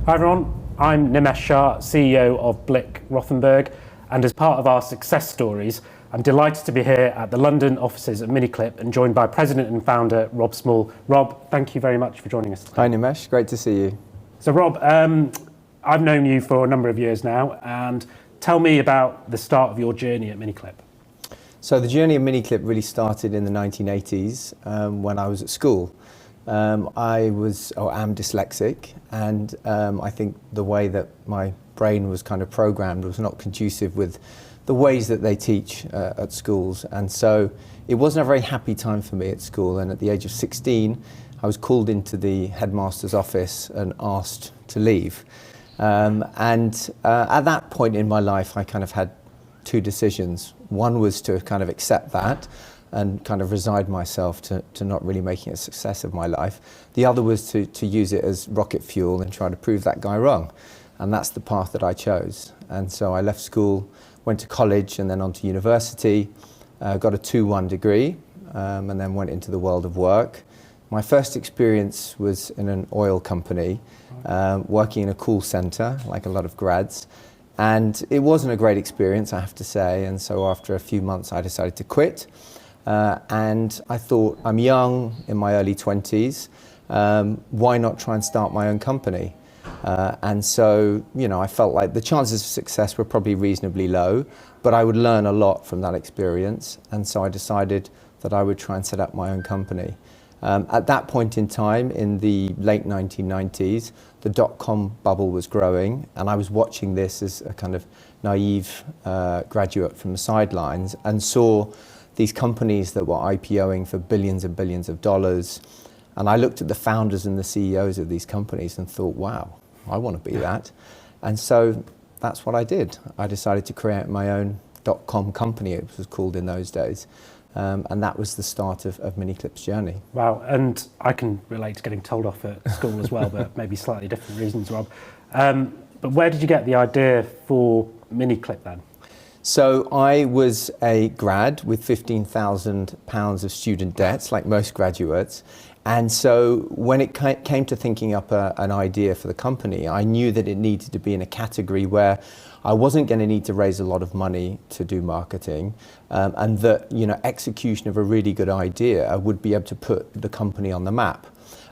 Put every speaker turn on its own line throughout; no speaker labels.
Hi everyone, I'm Nimesh Shah, CEO of Blick Rothenberg, and as part of our success stories, I'm delighted to be here at the London offices of miniclip and joined by President and Founder Rob Small. Rob, thank you very much for joining us today.
Hi Nimesh, great to see you.
So Rob, I've known you for a number of years now, and tell me about the start of your journey at miniclip.
So the journey of miniclip really started in the 1980s when I was at school. I am dyslexic, and I think the way that my brain was kind of programmed was not conducive with the ways that they teach at schools, and so it wasn't a very happy time for me at school. And at the age of 16 I was called into the headmaster's office and asked to leave, at that point in my life I kind of had two decisions. One was to kind of accept that and kind of resigned myself to not really making a success of my life. The other was to use it as rocket fuel and try to prove that guy wrong. And that's the path that I chose. And so I left school, went to college and then on to university, got a 2:1 degree, and then went into the world of work. My first experience was in an oil company, working in a call center, like a lot of grads. And it wasn't a great experience, I have to say. And so after a few months, I decided to quit. And I thought, I'm young, in my early 20s, why not try and start my own company? And so, I felt like the chances of success were probably reasonably low, but I would learn a lot from that experience. And so I decided that I would try and set up my own company. At that point in time, in the late 1990s, the dot-com bubble was growing, and I was watching this as a kind of naive graduate from the sidelines and saw these companies that were IPOing for billions and billions of dollars. And I looked at the founders and the CEOs of these companies and thought, wow, I want to be that. And so that's what I did. I decided to create my own dot-com company, it was called in those days. And that was the start of miniclip's journey.
Wow, and I can relate to getting told off at school as well, but maybe slightly different reasons, Rob. But where did you get the idea for miniclip then?
So I was a grad with £15,000 of student debts, like most graduates. And so when it came to thinking up an idea for the company, I knew that it needed to be in a category where I wasn't going to need to raise a lot of money to do marketing, and that execution of a really good idea would be able to put the company on the map.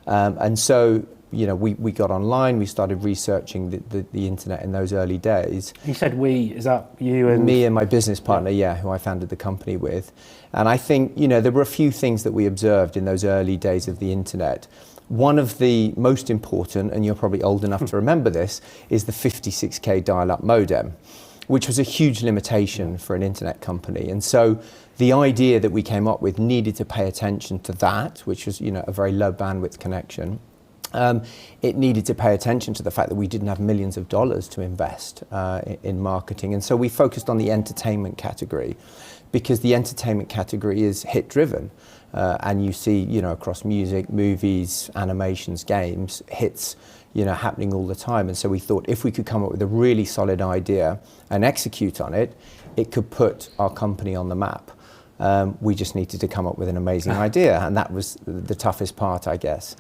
And so we got online, we started researching the internet in those early days.
You said we, is that you and...
Me and my business partner, yeah, who I founded the company with. And I think, there were a few things that we observed in those early days of the internet. One of the most important, and you're probably old enough to remember this, is the 56K dial-up modem, which was a huge limitation for an internet company. And so the idea that we came up with needed to pay attention to that, which was, a very low bandwidth connection. It needed to pay attention to the fact that we didn't have millions of dollars to invest in marketing. And so we focused on the entertainment category, because the entertainment category is hit driven. And you see, across music, movies, animations, games, hits, happening all the time. And so we thought if we could come up with a really solid idea and execute on it, it could put our company on the map. We just needed to come up with an amazing idea, and that was the toughest part, I guess.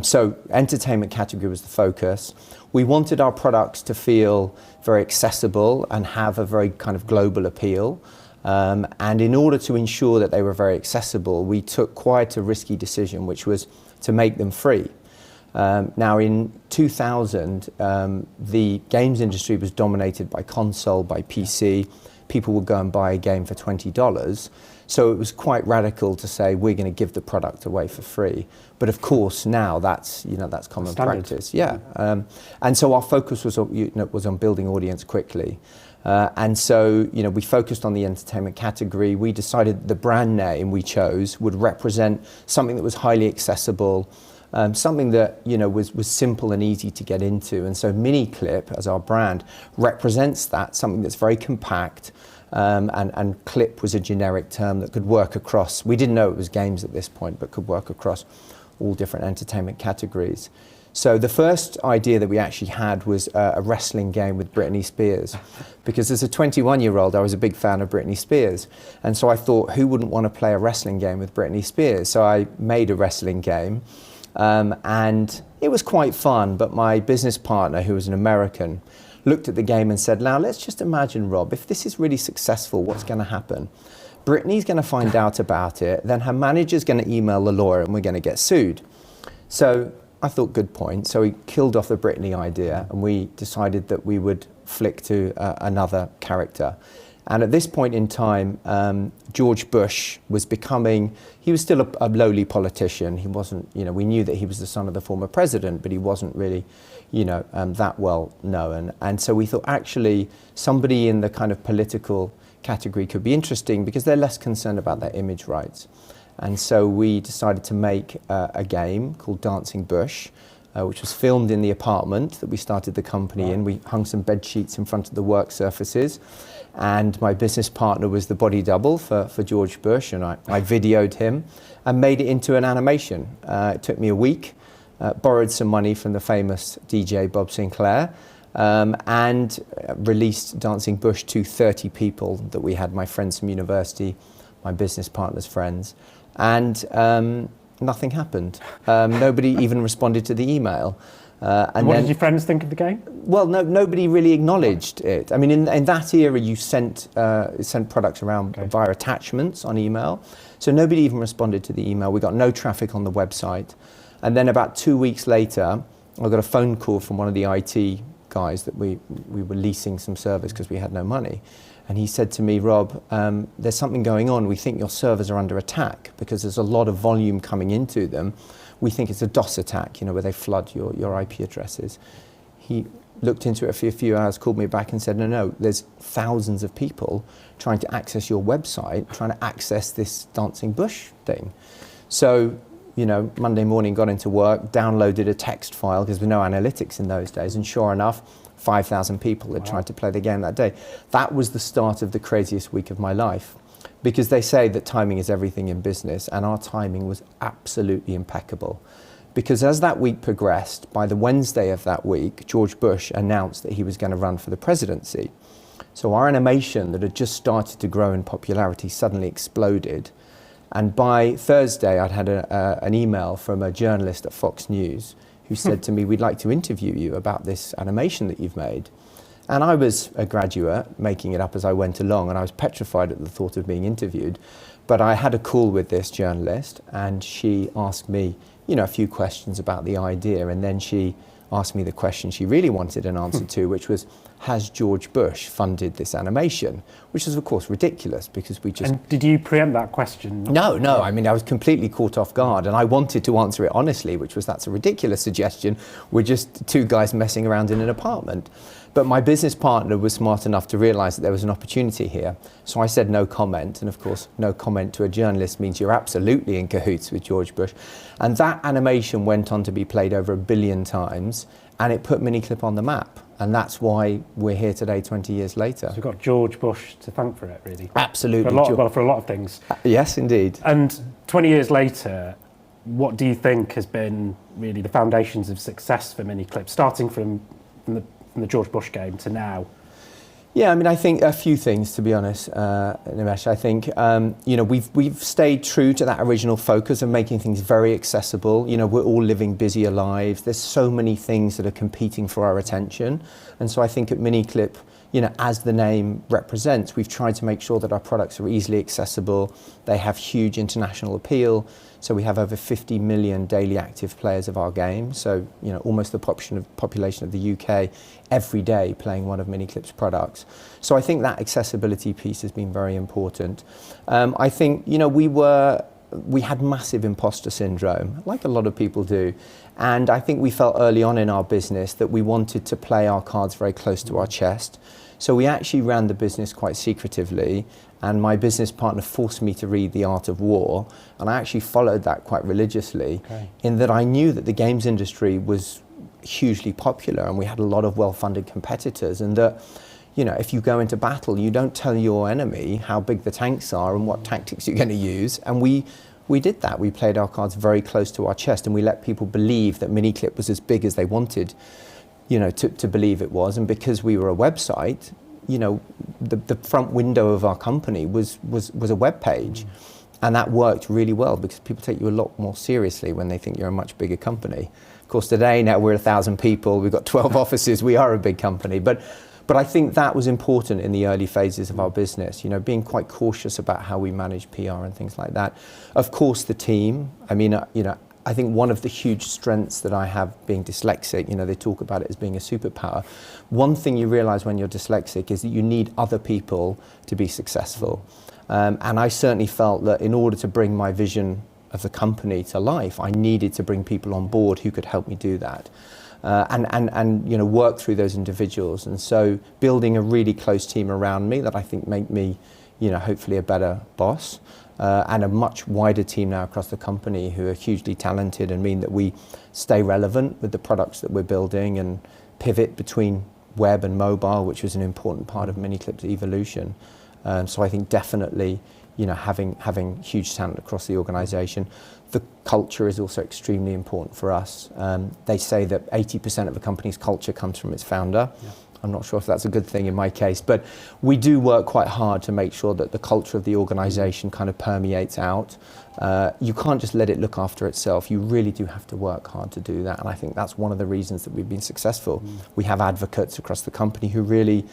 So entertainment category was the focus. We wanted our products to feel very accessible and have a very kind of global appeal. And in order to ensure that they were very accessible, we took quite a risky decision, which was to make them free. Now in 2000, the games industry was dominated by console, by PC. People would go and buy a game for $20. So it was quite radical to say we're going to give the product away for free. But of course now that's common practice. Yeah. And so our focus was on building audience quickly. And so we focused on the entertainment category. We decided the brand name we chose would represent something that was highly accessible, something that was simple and easy to get into. And so miniclip as our brand represents that, something that's very compact, and clip was a generic term that could work across, we didn't know it was games at this point, but could work across all different entertainment categories. So the first idea that we actually had was a wrestling game with Britney Spears, because as a 21-year-old I was a big fan of Britney Spears, and so I thought, who wouldn't want to play a wrestling game with Britney Spears? So I made a wrestling game, And it was quite fun, but my business partner, who was an American, looked at the game and said, now let's just imagine, Rob, if this is really successful, what's going to happen? Brittany's going to find out about it, then her manager's going to email the lawyer and we're going to get sued. So I thought, good point. So we killed off the Brittany idea and we decided that we would flick to another character. And at this point in time, George Bush was becoming, he was still a lowly politician. He wasn't, we knew that he was the son of the former president, but he wasn't really, that well known. And so we thought actually somebody in the kind of political category could be interesting because they're less concerned about their image rights. And so we decided to make a game called Dancing Bush, which was filmed in the apartment that we started the company in. We hung some bed sheets in front of the work surfaces. And my business partner was the body double for George Bush, and I videoed him and made it into an animation. It took me a week, borrowed some money from the famous DJ Bob Sinclair, and released Dancing Bush to 30 people that we had, my friends from university, my business partner's friends. And nothing happened. Nobody even responded to the email.
And what did your friends think of the game?
Well, nobody really acknowledged it. I mean, in that era, you sent products around via attachments on email. So nobody even responded to the email. We got no traffic on the website. And then about 2 weeks later, I got a phone call from one of the IT guys that we were leasing some servers because we had no money. And he said to me, Rob, there's something going on. We think your servers are under attack because there's a lot of volume coming into them. We think it's a DOS attack, where they flood your IP addresses. He looked into it for a few hours, called me back and said, no, there's thousands of people trying to access your website, trying to access this Dancing Bush thing. So, Monday morning got into work, downloaded a text file because there were no analytics in those days, and sure enough, 5,000 people had tried to play the game that day. That was the start of the craziest week of my life. Because they say that timing is everything in business, and our timing was absolutely impeccable. Because as that week progressed, by the Wednesday of that week, George Bush announced that he was going to run for the presidency. So our animation that had just started to grow in popularity suddenly exploded. And by Thursday, I'd had an email from a journalist at Fox News who said to me, we'd like to interview you about this animation that you've made. And I was a graduate, making it up as I went along, and I was petrified at the thought of being interviewed. But I had a call with this journalist, and she asked me, a few questions about the idea, and then she asked me the question she really wanted an answer to, which was, has George Bush funded this animation? Which is, of course, ridiculous, because we just...
And did you preempt that question?
No. I mean, I was completely caught off guard, and I wanted to answer it honestly, which was, that's a ridiculous suggestion. We're just two guys messing around in an apartment. But my business partner was smart enough to realise that there was an opportunity here. So I said no comment. And of course, no comment to a journalist means you're absolutely in cahoots with George Bush. And that animation went on to be played over 1 billion times. And it put miniclip on the map. And that's why we're here today, 20 years later.
So we've got George Bush to thank for it, really.
Absolutely.
For a lot of things.
Yes, indeed.
And 20 years later, what do you think has been really the foundations of success for miniclip, starting from the George Bush game to now?
Yeah, I mean, I think a few things, to be honest, Nimesh. I think, we've stayed true to that original focus of making things very accessible. We're all living busier lives. There's so many things that are competing for our attention. And so I think at miniclip, as the name represents, we've tried to make sure that our products are easily accessible. They have huge international appeal. So we have over 50 million daily active players of our game. So, almost the population of the UK every day playing one of miniclip's products. So I think that accessibility piece has been very important. I think, we had massive imposter syndrome, like a lot of people do. And I think we felt early on in our business that we wanted to play our cards very close to our chest. So we actually ran the business quite secretively, and my business partner forced me to read The Art of War, and I actually followed that quite religiously, in that I knew that the games industry was hugely popular and we had a lot of well-funded competitors, and that if you go into battle, you don't tell your enemy how big the tanks are and what tactics you're going to use. And we did that. We played our cards very close to our chest, and we let people believe that miniclip was as big as they wanted to believe it was. And because we were a website, the front window of our company was a web page. And that worked really well because people take you a lot more seriously when they think you're a much bigger company. Of course, today, now we're 1,000 people, we've got 12 offices, we are a big company. But I think that was important in the early phases of our business, you know, being quite cautious about how we manage PR and things like that. Of course, the team, I mean, you know, I think one of the huge strengths that I have being dyslexic, you know, they talk about it as being a superpower. One thing you realize when you're dyslexic is that you need other people to be successful. And I certainly felt that in order to bring my vision of the company to life, I needed to bring people on board who could help me do that. And you know, work through those individuals. And so building a really close team around me that I think make me, you know, hopefully a better boss. And a much wider team now across the company who are hugely talented and mean that we stay relevant with the products that we're building and pivot between web and mobile, which was an important part of miniclip's evolution. So I think definitely, you know, having huge talent across the organisation. The culture is also extremely important for us. They say that 80% of a company's culture comes from its founder. Yeah. I'm not sure if that's a good thing in my case, but we do work quite hard to make sure that the culture of the organisation kind of permeates out. You can't just let it look after itself. You really do have to work hard to do that. And I think that's one of the reasons that we've been successful. We have advocates across the company who really,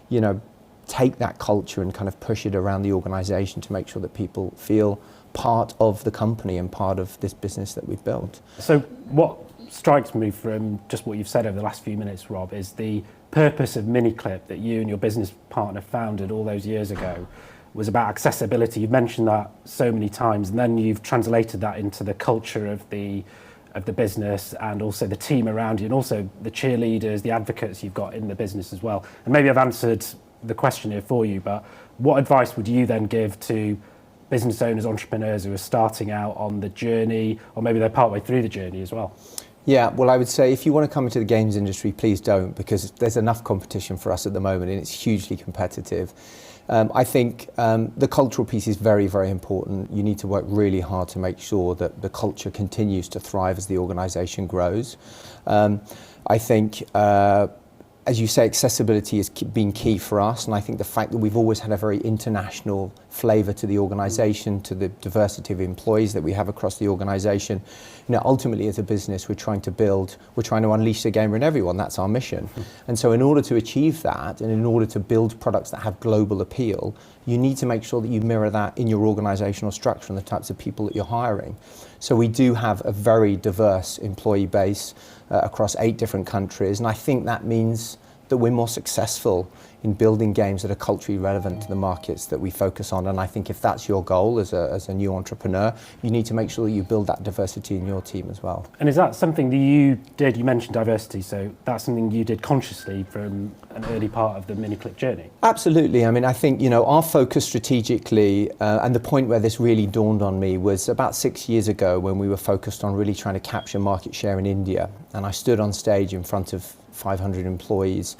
you know, take that culture and kind of push it around the organisation to make sure that people feel part of the company and part of this business that we've built.
So what strikes me from just what you've said over the last few minutes, Rob, is the purpose of miniclip that you and your business partner founded all those years ago was about accessibility. You've mentioned that so many times, and then you've translated that into the culture of the business and also the team around you, and also the cheerleaders, the advocates you've got in the business as well. And maybe I've answered the question here for you, but what advice would you then give to business owners, entrepreneurs who are starting out on the journey, or maybe they're partway through the journey as well?
Yeah, well, I would say if you want to come into the games industry, please don't, because there's enough competition for us at the moment and it's hugely competitive. I think the cultural piece is very, very important. You need to work really hard to make sure that the culture continues to thrive as the organisation grows. I think, as you say, accessibility has been key for us, and I think the fact that we've always had a very international flavour to the organisation, to the diversity of employees that we have across the organisation. You know, ultimately as a business we're trying to unleash the gamer in everyone. That's our mission. And so in order to achieve that, and in order to build products that have global appeal, you need to make sure that you mirror that in your organisational structure and the types of people that you're hiring. So we do have a very diverse employee base across 8 different countries, and I think that means that we're more successful in building games that are culturally relevant to the markets that we focus on. And I think if that's your goal as a new entrepreneur, you need to make sure that you build that diversity in your team as well.
And is that something that you did? You mentioned diversity, so that's something you did consciously from an early part of the miniclip journey?
Absolutely. I mean, I think, you know, our focus strategically, and the point where this really dawned on me was about 6 years ago when we were focused on really trying to capture market share in India. And I stood on stage in front of 500 employees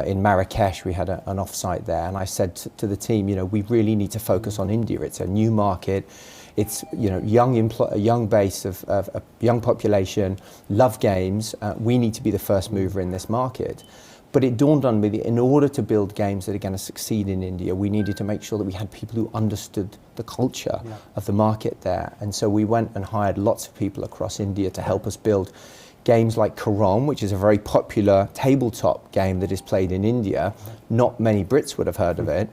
in Marrakesh. We had an offsite there, and I said to the team, you know, we really need to focus on India. It's a new market. It's, you know, a young base of a young population, love games. We need to be the first mover in this market. But it dawned on me that in order to build games that are going to succeed in India, we needed to make sure that we had people who understood the culture of the market there. And so we went and hired lots of people across India to help us build games like Karam, which is a very popular tabletop game that is played in India. Not many Brits would have heard of it,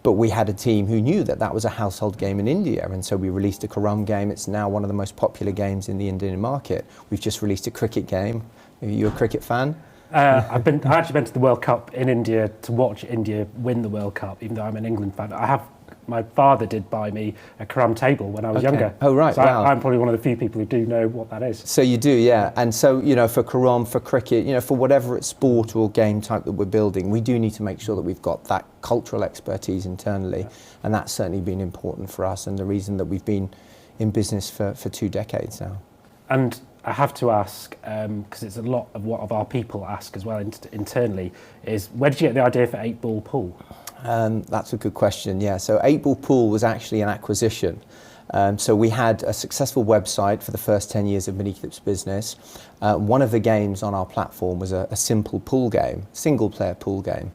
but we had a team who knew that that was a household game in India, and so we released a Karam game. It's now one of the most popular games in the Indian market. We've just released a cricket game. Are you a cricket fan?
I've actually been to the World Cup in India to watch India win the World Cup, even though I'm an England fan. My father did buy me a Karam table when I was younger.
Oh, right,
so
wow.
I'm probably one of the few people who do know what that is.
So you do, yeah. And so, you know, for Karam, for cricket, you know, for whatever sport or game type that we're building, we do need to make sure that we've got that cultural expertise internally. And that's certainly been important for us, and the reason that we've been in business for 2 decades now.
And I have to ask, because it's a lot of what our people ask as well internally, is where did you get the idea for 8-ball pool?
That's a good question, yeah. So 8-ball pool was actually an acquisition. So we had a successful website for the first 10 years of miniclip's business. One of the games on our platform was a simple pool game, single-player pool game.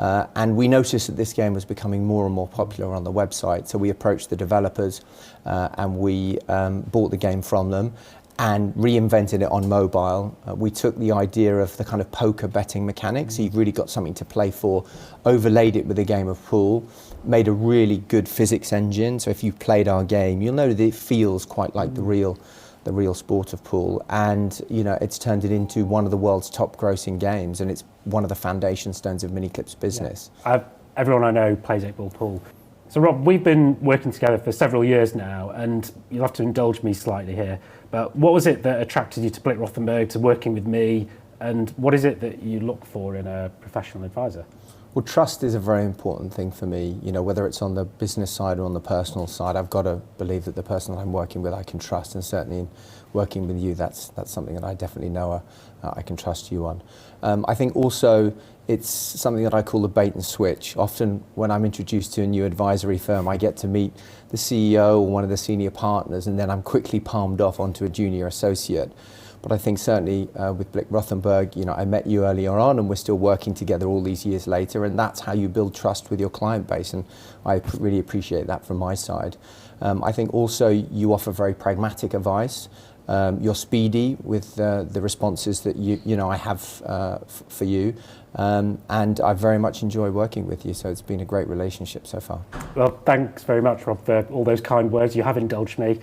And we noticed that this game was becoming more and more popular on the website. So we approached the developers and we bought the game from them and reinvented it on mobile. We took the idea of the kind of poker betting mechanics, so you've really got something to play for, overlaid it with a game of pool, made a really good physics engine. So if you've played our game, you'll know that it feels quite like the real sport of pool. And you know, it's turned it into one of the world's top grossing games, and it's one of the foundation stones of miniclip's business.
Yeah. Everyone I know plays 8-ball pool. So Rob, we've been working together for several years now, and you'll have to indulge me slightly here, but what was it that attracted you to Blick Rothenberg, to working with me, and what is it that you look for in a professional advisor?
Well, trust is a very important thing for me. You know, whether it's on the business side or on the personal side, I've got to believe that the person that I'm working with I can trust, and certainly in working with you, that's something that I definitely know I can trust you on. I think also it's something that I call the bait and switch. Often when I'm introduced to a new advisory firm, I get to meet the CEO or one of the senior partners, and then I'm quickly palmed off onto a junior associate. But I think certainly with Blick Rothenberg, you know, I met you earlier on and we're still working together all these years later, and that's how you build trust with your client base, and I really appreciate that from my side. I think also you offer very pragmatic advice. You're speedy with the responses that you know I have for you, and I very much enjoy working with you, so it's been a great relationship so far.
Well, thanks very much, Rob, for all those kind words. You have indulged me.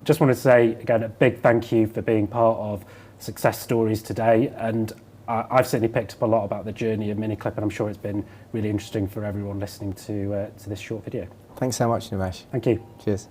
Just wanted to say again a big thank you for being part of Success Stories today, and I've certainly picked up a lot about the journey of miniclip, and I'm sure it's been really interesting for everyone listening to this short video.
Thanks so much, Nimesh.
Thank you.
Cheers.